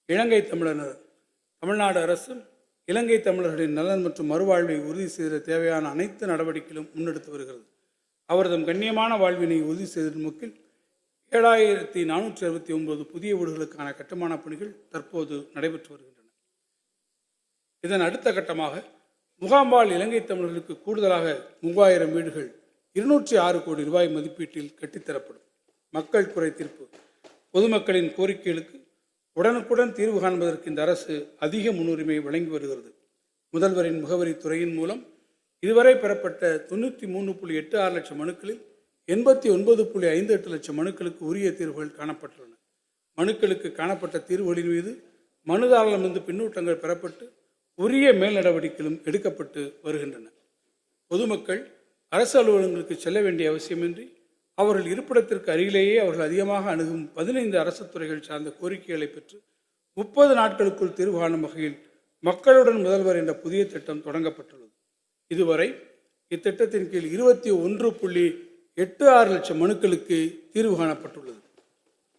இலங்கை தமிழர் தமிழ்நாடு அரசு இலங்கை தமிழர்களின் நலன் மற்றும் மறுவாழ்வை உறுதி செய்த தேவையான அனைத்து நடவடிக்கைகளும் முன்னெடுத்து வருகிறது. அவரது கண்ணியமான வாழ்வினை உறுதி செய்த நோக்கில் 7469 புதிய வீடுகளுக்கான கட்டுமான பணிகள் தற்போது நடைபெற்று வருகின்றன. இதன் அடுத்த கட்டமாக முகாம்வாழ் இலங்கை தமிழர்களுக்கு கூடுதலாக 3000 வீடுகள் 206 கோடி ரூபாய் மதிப்பீட்டில் கட்டித்தரப்படும். மக்கள் குறை தீர்ப்பு பொதுமக்களின் கோரிக்கைகளுக்கு உடனுக்குடன் தீர்வு காண்பதற்கு இந்த அரசு அதிக முன்னுரிமை வழங்கி வருகிறது. முதல்வரின் முகவரி துறையின் மூலம் இதுவரை பெறப்பட்ட 93.86 லட்சம் மனுக்களில் 89.58 லட்சம் மனுக்களுக்கு உரிய தீர்வுகள் காணப்பட்டுள்ளன. மனுக்களுக்கு காணப்பட்ட தீர்வுகளின் மீது மனுதாரர்களிடமிருந்து பின்னூட்டங்கள் பெறப்பட்டு உரிய மேல் நடவடிக்கைகளும் எடுக்கப்பட்டு வருகின்றன. பொதுமக்கள் அரசு அலுவலகங்களுக்கு செல்ல வேண்டிய அவசியமின்றி அவர்கள் இருப்பிடத்திற்கு அருகிலேயே அவர்கள் அதிகமாக அணுகும் 15 அரசு துறைகள் சார்ந்த கோரிக்கைகளை பெற்று 30 நாட்களுக்குள் தீர்வு காணும் வகையில் மக்களுடன் முதல்வர் என்ற புதிய திட்டம் தொடங்கப்பட்டுள்ளது. இதுவரை இத்திட்டத்தின் கீழ் 21.86 லட்சம் மனுக்களுக்கு தீர்வு காணப்பட்டுள்ளது.